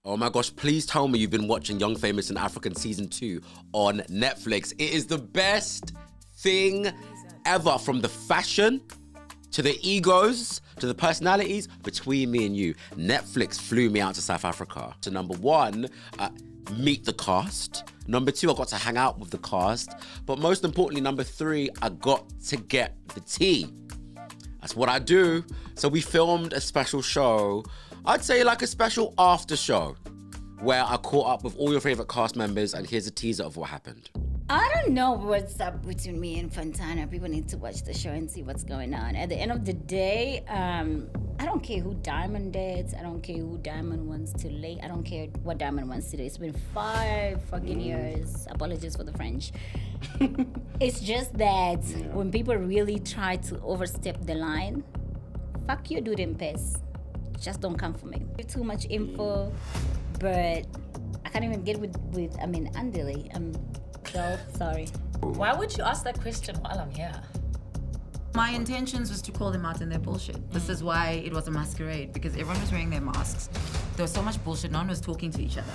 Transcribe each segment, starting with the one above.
Oh my gosh, please tell me you've been watching Young, Famous and African Season 2 on Netflix. It is the best thing ever, from the fashion to the egos to the personalities. Between me and you, Netflix flew me out to South Africa to, number one, meet the cast. Number two, I got to hang out with the cast. But most importantly, number three, I got to get the tea. That's what I do. So we filmed a special show, I'd say like a special after show, where I caught up with all your favorite cast members, and here's a teaser of what happened. I don't know what's up between me and Fontana. People need to watch the show and see what's going on. At the end of the day, I don't care who Diamond dates. I don't care who Diamond wants to lay. I don't care what Diamond wants to do. It's been 5 fucking years. Apologies for the French. It's just that when people really try to overstep the line, fuck you, dude, and piss. Just don't come for me. Too much info, but I can't even get with Andile. So sorry. Why would you ask that question while I'm here? My intentions was to call them out in their bullshit. This is why it was a masquerade, because everyone was wearing their masks. There was so much bullshit, no one was talking to each other.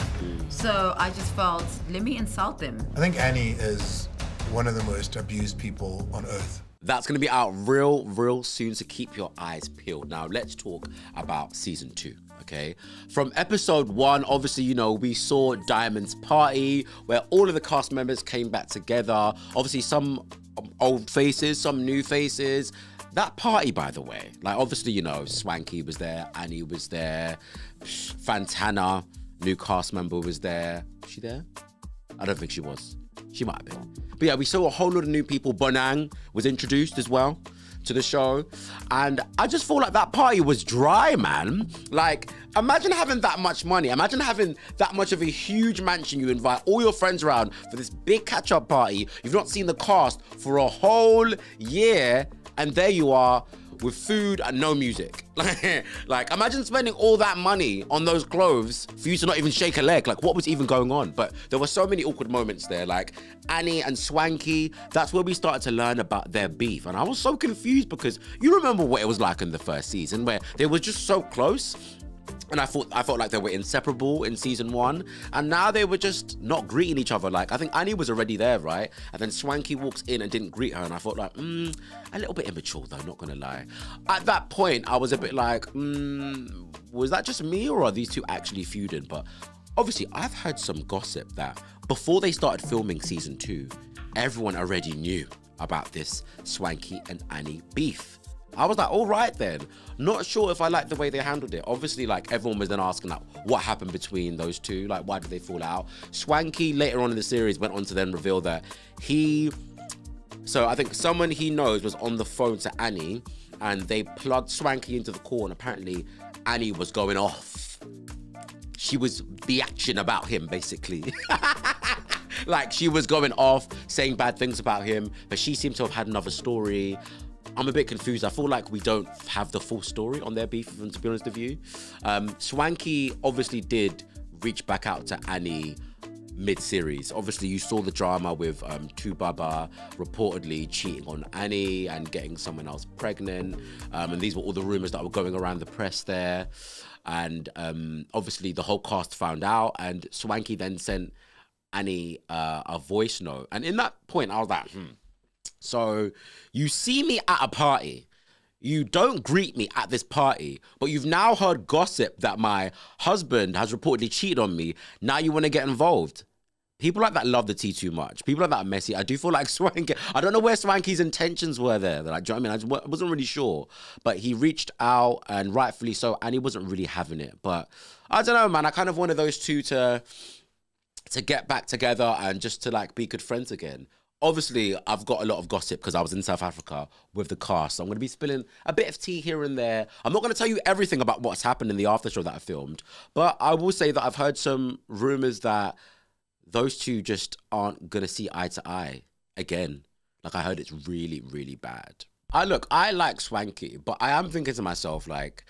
So I just felt, let me insult them. I think Annie is one of the most abused people on earth. That's going to be out real soon, so keep your eyes peeled. Now, let's talk about season 2, okay? From episode 1, obviously, you know, we saw Diamond's party, where all of the cast members came back together. Obviously, some old faces, some new faces. That party, by the way, like, obviously, you know, Swanky was there, Annie was there, Fontana, new cast member, was there. Was she there? I don't think she was. She might have been. But yeah, we saw a whole lot of new people. Bonang was introduced as well to the show. And I just feel like that party was dry, man. Like, imagine having that much money. Imagine having that much of a huge mansion. You invite all your friends around for this big catch-up party. You've not seen the cast for a whole year. And there you are with food and no music. Like, imagine spending all that money on those clothes for you to not even shake a leg. Like, what was even going on? But there were so many awkward moments there. Like, Annie and Swanky, that's where we started to learn about their beef. And I was so confused, because you remember what it was like in the first season, where they were just so close. And I felt like they were inseparable in season 1. And now they were just not greeting each other. Like, I think Annie was already there, right? And then Swanky walks in and didn't greet her. And I felt like, a little bit immature though, not gonna lie. At that point, I was a bit like, was that just me, or are these two actually feuding? But obviously, I've heard some gossip that before they started filming season 2, everyone already knew about this Swanky and Annie beef. I was like, all right then. Not sure if I liked the way they handled it. Obviously, like, everyone was then asking, like, what happened between those two? Like, why did they fall out? Swanky, later on in the series, went on to then reveal that so I think someone he knows was on the phone to Annie, and they plugged Swanky into the call, and apparently Annie was going off. She was bitching about him, basically. Like, she was going off, saying bad things about him, but she seemed to have had another story. I'm a bit confused. I feel like we don't have the full story on their beef, to be honest with you. Swanky obviously did reach back out to Annie mid-series. Obviously, you saw the drama with Tubaba reportedly cheating on Annie and getting someone else pregnant. And these were all the rumors that were going around the press there. And obviously, the whole cast found out, and Swanky then sent Annie a voice note. And in that point, I was like, So you see me at a party, you don't greet me at this party, but you've now heard gossip that my husband has reportedly cheated on me. Now you want to get involved. People like that love the tea too much. People like that are messy. I do feel like Swanky, I don't know where Swanky's intentions were there. Like, do you know what I mean? I wasn't really sure, but he reached out, and rightfully so, and he wasn't really having it. But I don't know, man. I kind of wanted those two to get back together and just to, like, be good friends again. Obviously, I've got a lot of gossip because I was in South Africa with the cast. So I'm going to be spilling a bit of tea here and there. I'm not going to tell you everything about what's happened in the after show that I filmed, but I will say that I've heard some rumors that those two just aren't going to see eye to eye again. Like, I heard it's really bad. I like Swanky, but I am thinking to myself, like,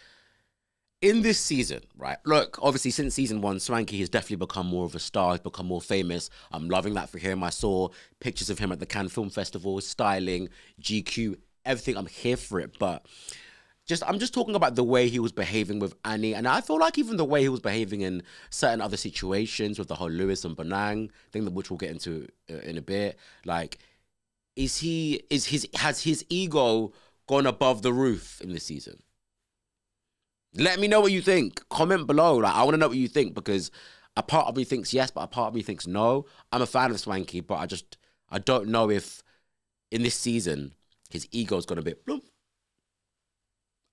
in this season, right? Look, obviously since season 1, Swanky has definitely become more of a star. He's become more famous. I'm loving that for him. I saw pictures of him at the Cannes Film Festival, styling, GQ, everything. I'm here for it. But I'm just talking about the way he was behaving with Annie, and I feel like even the way he was behaving in certain other situations with the whole Lewis and Bonang thing, which we'll get into in a bit. Like, has his ego gone above the roof in this season? Let me know what you think. Comment below. Like, I want to know what you think, because a part of me thinks yes, but a part of me thinks no. I'm a fan of Swanky, but I don't know if in this season his ego's gone a bit bloom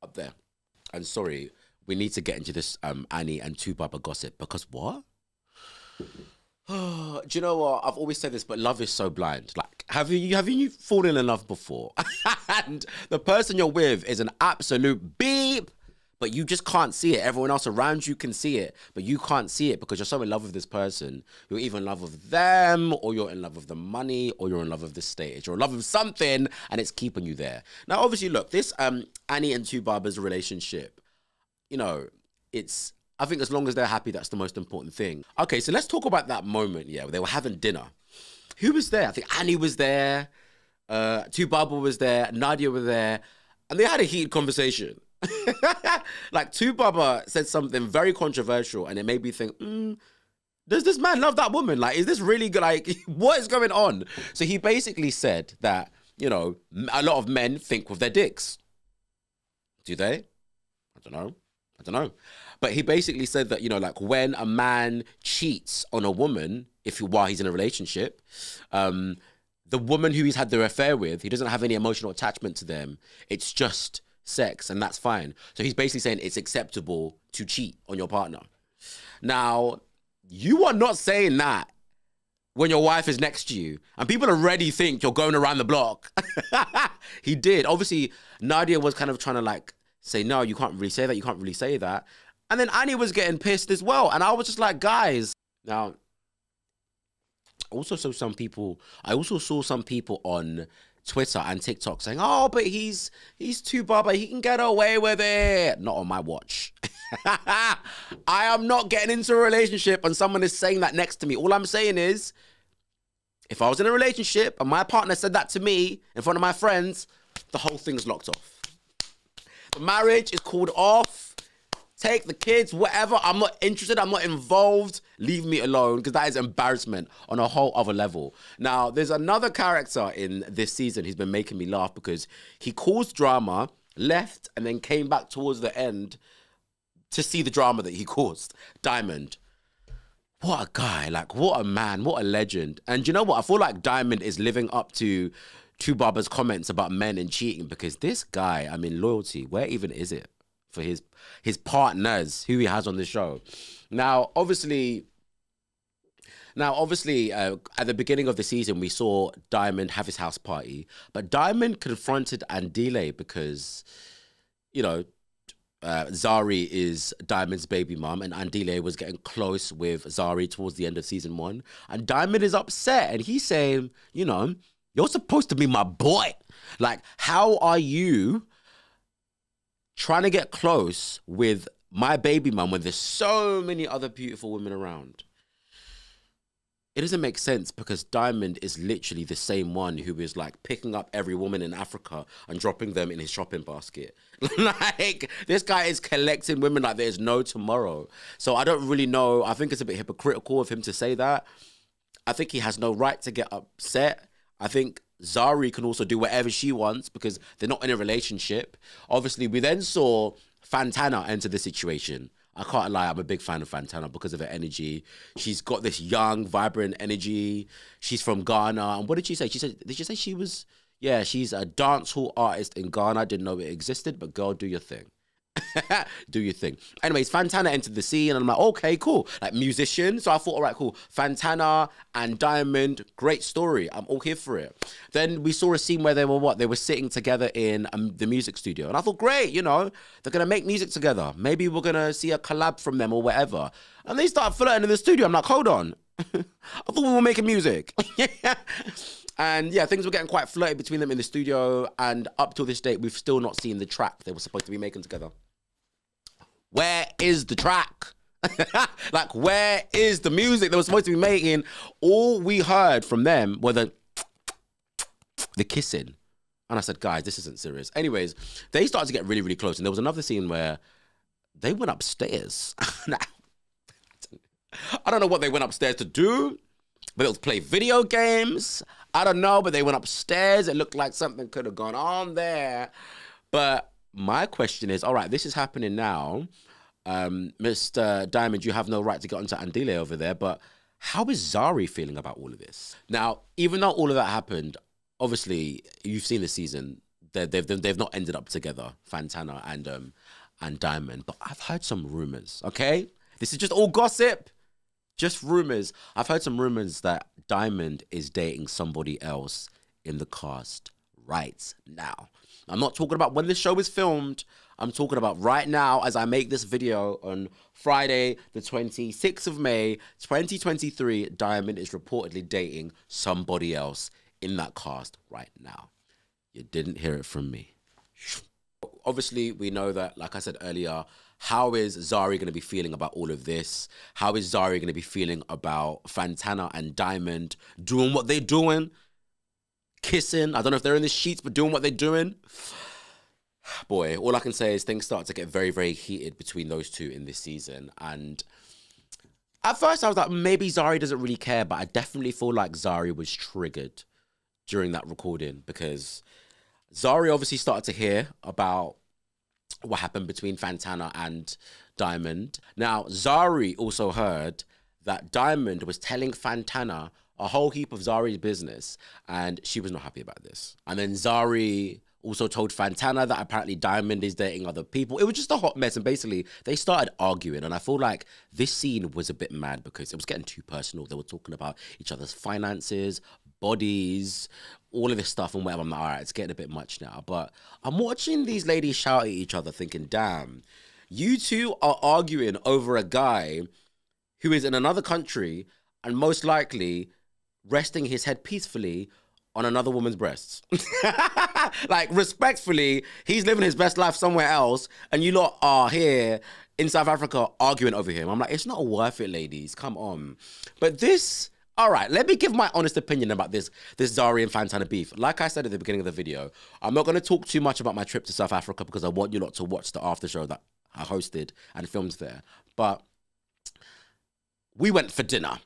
up there. And sorry, we need to get into this Annie and Two Baba gossip, because what? Do you know what? I've always said this, but love is so blind. Like, have you fallen in love before? And the person you're with is an absolute beep, but you just can't see it. Everyone else around you can see it, but you can't see it because you're so in love with this person. You're either in love with them, or you're in love with the money, or you're in love with the stage. You're in love with something, and it's keeping you there. Now, obviously, look, this Annie and Two Baba's relationship, you know, I think as long as they're happy, that's the most important thing. Okay, so let's talk about that moment, yeah, where they were having dinner. Who was there? I think Annie was there, Two Baba was there, Nadia was there, and they had a heated conversation. Like, Two Baba said something very controversial, and it made me think, does this man love that woman? Like, is this really good? Like, what is going on? So he basically said that, you know, a lot of men think with their dicks. Do they? I don't know. But he basically said that, you know, like, when a man cheats on a woman, while he's in a relationship, the woman who he's had the affair with, he doesn't have any emotional attachment to them. It's just sex, and that's fine. So he's basically saying it's acceptable to cheat on your partner. Now, you are not saying that when your wife is next to you, and people already think you're going around the block. He did. Obviously, Nadia was kind of trying to, like, say, no, you can't really say that, you can't really say that. And then Annie was getting pissed as well. And I was just like, guys. Now, I also saw some people on Twitter and TikTok saying, oh, but he's Two Baba, he can get away with it. Not on my watch. I am not getting into a relationship and someone is saying that next to me. All I'm saying is, if I was in a relationship and my partner said that to me in front of my friends, the whole thing's locked off. The marriage is called off. Take the kids, whatever. I'm not interested. I'm not involved. Leave me alone, because that is embarrassment on a whole other level. Now, there's another character in this season who's been making me laugh, because he caused drama, left, and then came back towards the end to see the drama that he caused. Diamond. What a guy. Like, what a man. What a legend. And you know what? I feel like Diamond is living up to Two Baba's comments about men and cheating, because this guy, I mean, loyalty, where even is it for his partners who he has on the show? Now, obviously, at the beginning of the season, we saw Diamond have his house party, but Diamond confronted Andile because, you know, Zari is Diamond's baby mum, and Andile was getting close with Zari towards the end of season 1, and Diamond is upset, and he's saying, you know, you're supposed to be my boy. Like, how are you trying to get close with my baby mum when there's so many other beautiful women around? It doesn't make sense, because Diamond is literally the same one who is, like, picking up every woman in Africa and dropping them in his shopping basket. Like, this guy is collecting women like there's no tomorrow. So I don't really know. I think it's a bit hypocritical of him to say that. I think he has no right to get upset. I think Zari can also do whatever she wants, because they're not in a relationship. Obviously, we then saw Fantana enter the situation. I can't lie, I'm a big fan of Fantana because of her energy. She's got this young, vibrant energy. She's from Ghana. And what did she say? Did she say she was, yeah, she's a dancehall artist in Ghana. Didn't know it existed, but girl, do your thing. Do your thing. Anyways, Fantana entered the scene, and I'm like, okay, cool. Like, musician. So I thought, all right, cool. Fantana and Diamond, great story. I'm all here for it. Then we saw a scene where they were sitting together in the music studio. And I thought, great, you know, they're going to make music together. Maybe we're going to see a collab from them or whatever. And they start flirting in the studio. I'm like, hold on. I thought we were making music. And yeah, things were getting quite flirty between them in the studio. And up till this date, we've still not seen the track they were supposed to be making together. Where is the track? Like, where is the music they were supposed to be making? All we heard from them were the kissing. And I said, guys, this isn't serious. Anyways, they started to get really, really close. And there was another scene where they went upstairs. Now, I don't know what they went upstairs to do, but it was play video games. I don't know, but they went upstairs. It looked like something could have gone on there. But my question is, all right, this is happening now. Mr. Diamond, you have no right to get onto Andile over there, but how is Zari feeling about all of this? Now, even though all of that happened, obviously, you've seen the season. They've not ended up together, Fantana and Diamond. But I've heard some rumors, okay? This is just all gossip, just rumors. I've heard some rumors that Diamond is dating somebody else in the cast right now. I'm not talking about when the show is filmed. I'm talking about right now as I make this video on Friday, the 26th of May, 2023. Diamond is reportedly dating somebody else in that cast right now. You didn't hear it from me. Obviously, we know that, like I said earlier, how is Zari going to be feeling about all of this? How is Zari going to be feeling about Fantana and Diamond doing what they're doing? Kissing. I don't know if they're in the sheets, but doing what they're doing. Boy, all I can say is things start to get very, very heated between those two in this season. And at first I was like, maybe Zari doesn't really care, but I definitely feel like Zari was triggered during that recording because Zari obviously started to hear about what happened between Fantana and Diamond. Now, Zari also heard that Diamond was telling Fantana a whole heap of Zari's business, and she was not happy about this. And then Zari also told Fantana that apparently Diamond is dating other people. It was just a hot mess, and basically they started arguing, and I feel like this scene was a bit mad because it was getting too personal. They were talking about each other's finances, bodies, all of this stuff and whatever. I'm like, all right, it's getting a bit much now. But I'm watching these ladies shout at each other thinking, damn, you two are arguing over a guy who is in another country and most likely resting his head peacefully on another woman's breasts. Like, respectfully, he's living his best life somewhere else, and you lot are here in South Africa arguing over him. I'm like, it's not worth it, ladies. Come on. But this, all right, let me give my honest opinion about this Zari and Fantana beef. Like I said at the beginning of the video, I'm not going to talk too much about my trip to South Africa because I want you lot to watch the after show that I hosted and filmed there. But we went for dinner.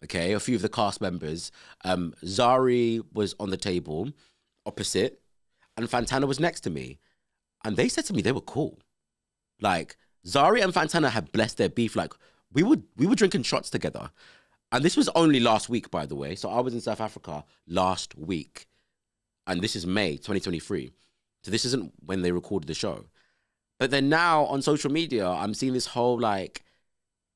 Okay, a few of the cast members. Zari was on the table opposite, and Fantana was next to me. And they said to me they were cool. Like, Zari and Fantana had blessed their beef. Like, we were drinking shots together. And this was only last week, by the way. So I was in South Africa last week. And this is May 2023. So this isn't when they recorded the show. But then now on social media, I'm seeing this whole, like,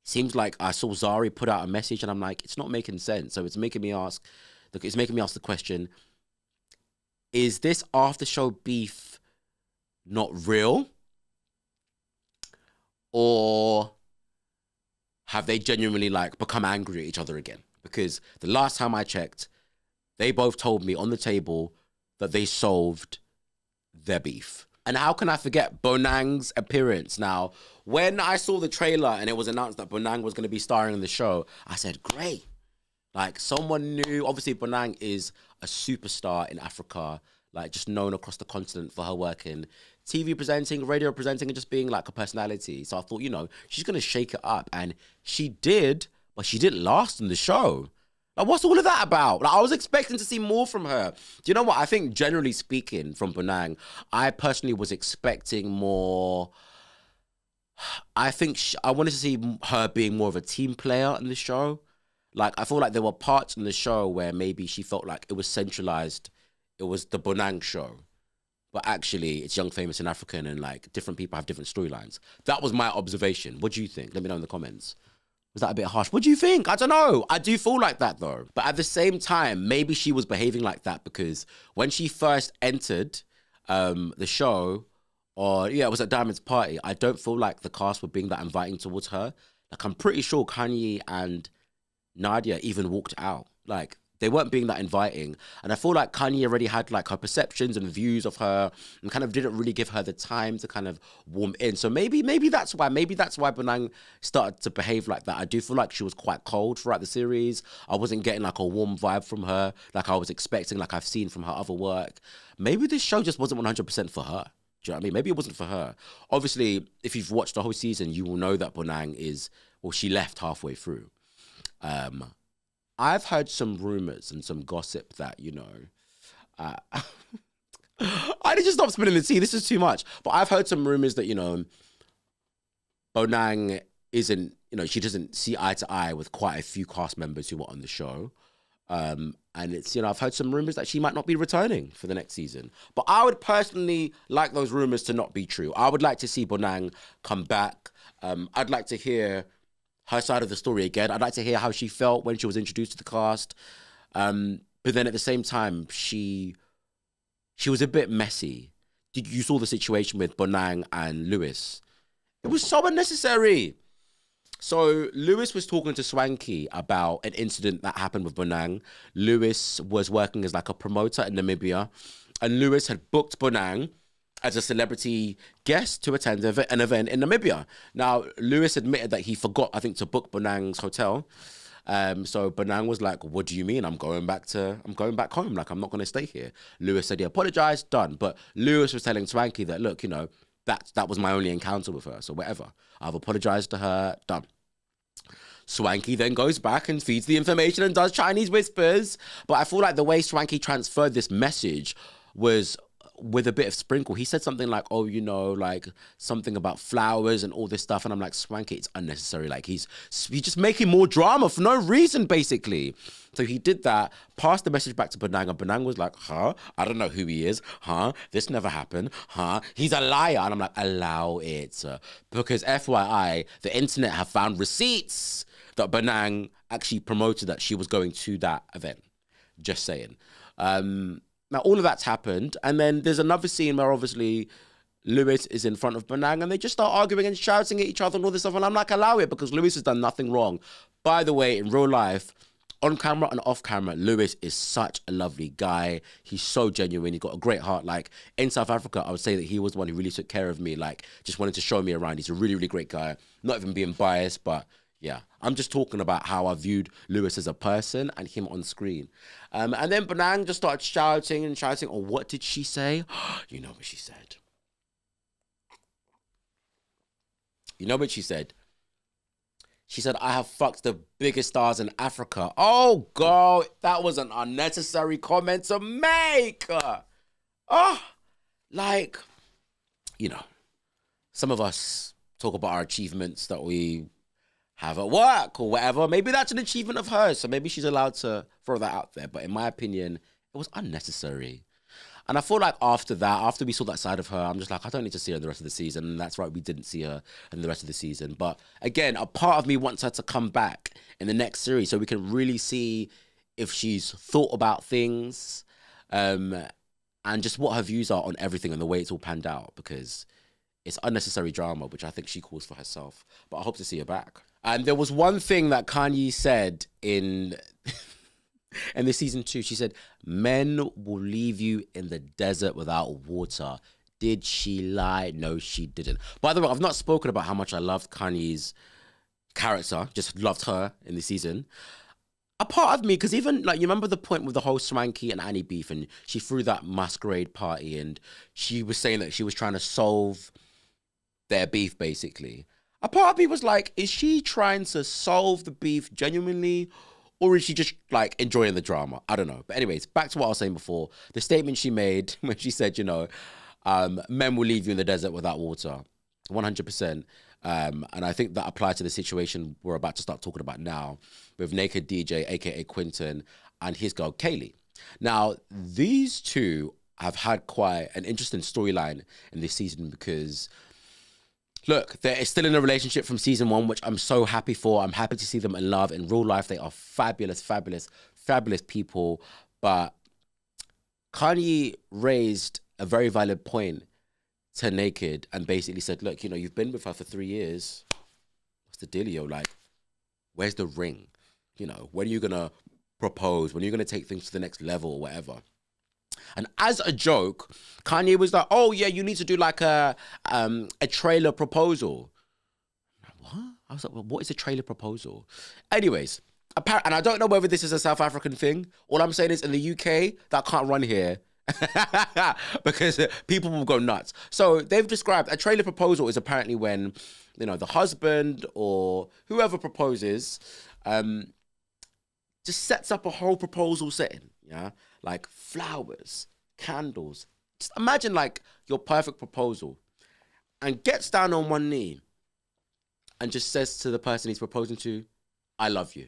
seems like I saw Zari put out a message and I'm like, it's not making sense. So it's making me ask the question, is this after show beef not real? Or have they genuinely like become angry at each other again? Because the last time I checked, they both told me on the table that they solved their beef. And how can I forget Bonang's appearance? Now, when I saw the trailer and it was announced that Bonang was going to be starring in the show, I said, great. Like, someone new. Obviously, Bonang is a superstar in Africa, like, just known across the continent for her work in TV presenting, radio presenting, and just being, like, a personality. So I thought, you know, she's going to shake it up. And she did, but she didn't last in the show. Like, what's all of that about? Like, I was expecting to see more from her. Do you know what? I think, generally speaking, from Bonang, I personally was expecting more. I think I wanted to see her being more of a team player in the show. Like, I feel like there were parts in the show where maybe she felt like it was centralized. It was the Bonang show. But actually, it's Young, Famous, and African, and, like, different people have different storylines. That was my observation. What do you think? Let me know in the comments. Was that a bit harsh? What do you think? I don't know. I do feel like that, though. But at the same time, maybe she was behaving like that because when she first entered the show, or, yeah, it was at Diamond's party, I don't feel like the cast were being that inviting towards her. Like, I'm pretty sure Kanye and Nadia even walked out. Like, they weren't being that inviting. And I feel like Kanye already had like her perceptions and views of her and kind of didn't really give her the time to kind of warm in. So maybe that's why Bonang started to behave like that. I do feel like she was quite cold throughout the series. I wasn't getting like a warm vibe from her like I was expecting, like I've seen from her other work. Maybe this show just wasn't 100% for her. Do you know what I mean? Maybe it wasn't for her. Obviously, if you've watched the whole season, you will know that Bonang she left halfway through. I've heard some rumors and some gossip that, you know, I need to stop spilling the tea. This is too much. But I've heard some rumors that, you know, Bonang isn't, you know, she doesn't see eye to eye with quite a few cast members who were on the show. And it's, you know, I've heard some rumors that she might not be returning for the next season. But I would personally like those rumors to not be true. I would like to see Bonang come back. I'd like to hear her side of the story again. I'd like to hear how she felt when she was introduced to the cast. But then at the same time, she was a bit messy. You saw the situation with Bonang and Lewis. It was so unnecessary. So Lewis was talking to Swanky about an incident that happened with Bonang. Lewis was working as like a promoter in Namibia, and Lewis had booked Bonang as a celebrity guest to attend an event in Namibia. Now, Lewis admitted that he forgot, I think, to book Bonang's hotel. So Bonang was like, what do you mean? I'm going back home. Like, I'm not going to stay here. Lewis said he apologized, done. But Lewis was telling Swanky that, look, you know, that was my only encounter with her. So whatever. I've apologized to her, done. Swanky then goes back and feeds the information and does Chinese whispers. But I feel like the way Swanky transferred this message was with a bit of sprinkle. He said something like, oh, you know, like something about flowers and all this stuff. And I'm like, Swanky, it's unnecessary. Like he's just making more drama for no reason, basically. So he did that, passed the message back to Bonang, and Bonang was like, huh? I don't know who he is. Huh? This never happened. Huh? He's a liar. And I'm like, allow it. Because FYI, the internet have found receipts that Bonang actually promoted that she was going to that event. Just saying. Now, all of that's happened. And then there's another scene where obviously Lewis is in front of Bonang and they just start arguing and shouting at each other and all this stuff. And I'm like, allow it, because Lewis has done nothing wrong. By the way, in real life, on camera and off camera, Lewis is such a lovely guy. He's so genuine. He's got a great heart. Like, in South Africa, I would say that he was the one who really took care of me. Like, just wanted to show me around. He's a really, really great guy. Not even being biased, but yeah, I'm just talking about how I viewed Lewis as a person and him on screen. And then Bonang just started shouting and shouting. Oh, what did she say? You know what she said. You know what she said? She said, I have fucked the biggest stars in Africa. Oh, girl, that was an unnecessary comment to make. Like, you know, some of us talk about our achievements that we have at work or whatever. Maybe that's an achievement of hers, so maybe she's allowed to throw that out there. But in my opinion, it was unnecessary. And I feel like after that, after we saw that side of her, I'm just like, I don't need to see her the rest of the season. And that's right, we didn't see her in the rest of the season. But again, a part of me wants her to come back in the next series so we can really see if she's thought about things and just what her views are on everything and the way it's all panned out, because it's unnecessary drama, which I think she calls for herself. But I hope to see her back. And there was one thing that Kanye said in the season 2. She said, men will leave you in the desert without water. Did she lie? No, she didn't. By the way, I've not spoken about how much I loved Kanye's character. Just loved her in the season. A part of me, because even, like, you remember the point with the whole Swanky and Annie beef, and she threw that masquerade party, and she was saying that she was trying to solve their beef, basically. A part of me was like, is she trying to solve the beef genuinely, or is she just, like, enjoying the drama? I don't know. But anyways, back to what I was saying before. The statement she made when she said, you know, men will leave you in the desert without water. 100%. And I think that applies to the situation we're about to start talking about now with Naked DJ, a.k.a. Quinton, and his girl, Kaylee. Now, these two have had quite an interesting storyline in this season because, look, they're still in a relationship from season 1, which I'm so happy for. I'm happy to see them in love. In real life, they are fabulous, fabulous, fabulous people. But Kanye raised a very valid point to Naked and basically said, look, you know, you've been with her for 3 years. What's the dealio? Like, where's the ring? You know, when are you going to propose, when you're going to take things to the next level or whatever. And as a joke, Kanye was like, oh yeah, you need to do like a trailer proposal. What? I was like, well, what is a trailer proposal? Anyways, and I don't know whether this is a South African thing. All I'm saying is in the UK, that can't run here. Because people will go nuts. So they've described a trailer proposal is apparently when, you know, the husband or whoever proposes just sets up a whole proposal setting, yeah? Like flowers, candles. Just imagine like your perfect proposal and gets down on one knee and just says to the person he's proposing to, I love you.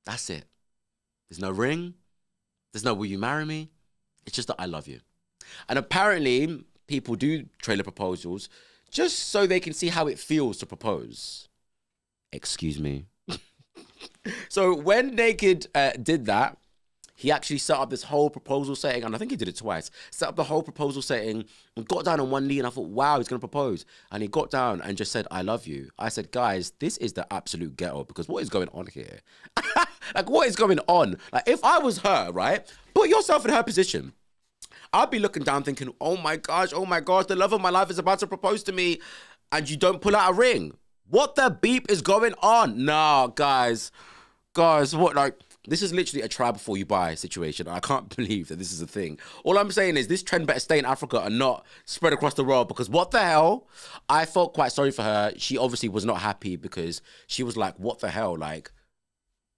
That's it. There's no ring. There's no will you marry me? It's just that I love you. And apparently people do trailer proposals just so they can see how it feels to propose. Excuse me. So when Naked did that, he actually set up this whole proposal setting, and I think he did it twice, set up the whole proposal setting and got down on one knee, and I thought, wow, he's going to propose. And he got down and just said, I love you. I said, guys, this is the absolute ghetto, because what is going on here? Like, what is going on? Like, if I was her, right, put yourself in her position. I'd be looking down thinking, oh my gosh, the love of my life is about to propose to me, and you don't pull out a ring. What the beep is going on? Nah, guys, what, like, this is literally a try before you buy situation. I can't believe that this is a thing. All I'm saying is this trend better stay in Africa and not spread across the world, because what the hell? I felt quite sorry for her. She obviously was not happy because she was like, what the hell? Like,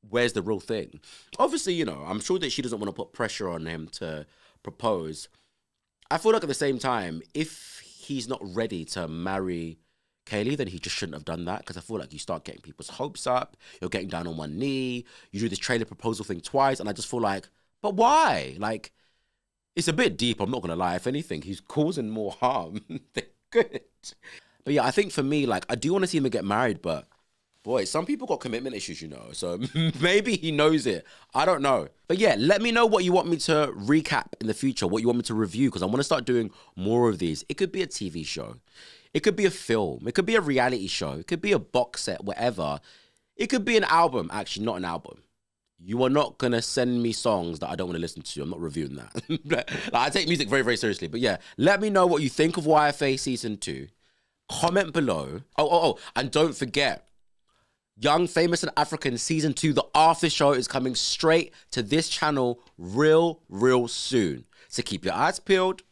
where's the real thing? Obviously, you know, I'm sure that she doesn't want to put pressure on him to propose. I feel like at the same time, if he's not ready to marry Kaylee, then he just shouldn't have done that, because I feel like you start getting people's hopes up, you're getting down on one knee, you do this trailer proposal thing twice, and I just feel like, but why? Like, it's a bit deep, I'm not gonna lie. If anything, he's causing more harm than good. But yeah, I think for me, like, I do want to see him get married, but boy, some people got commitment issues, you know, so maybe he knows it. I don't know. But yeah, let me know what you want me to recap in the future, what you want me to review, because I want to start doing more of these. It could be a TV show. It could be a film. It could be a reality show. It could be a box set, whatever. It could be an album. Actually, not an album. You are not going to send me songs that I don't want to listen to. I'm not reviewing that. Like, I take music very, very seriously. But yeah, let me know what you think of YFA Season 2. Comment below. Oh, and don't forget, Young, Famous and African Season 2, the after show is coming straight to this channel real soon. So keep your eyes peeled.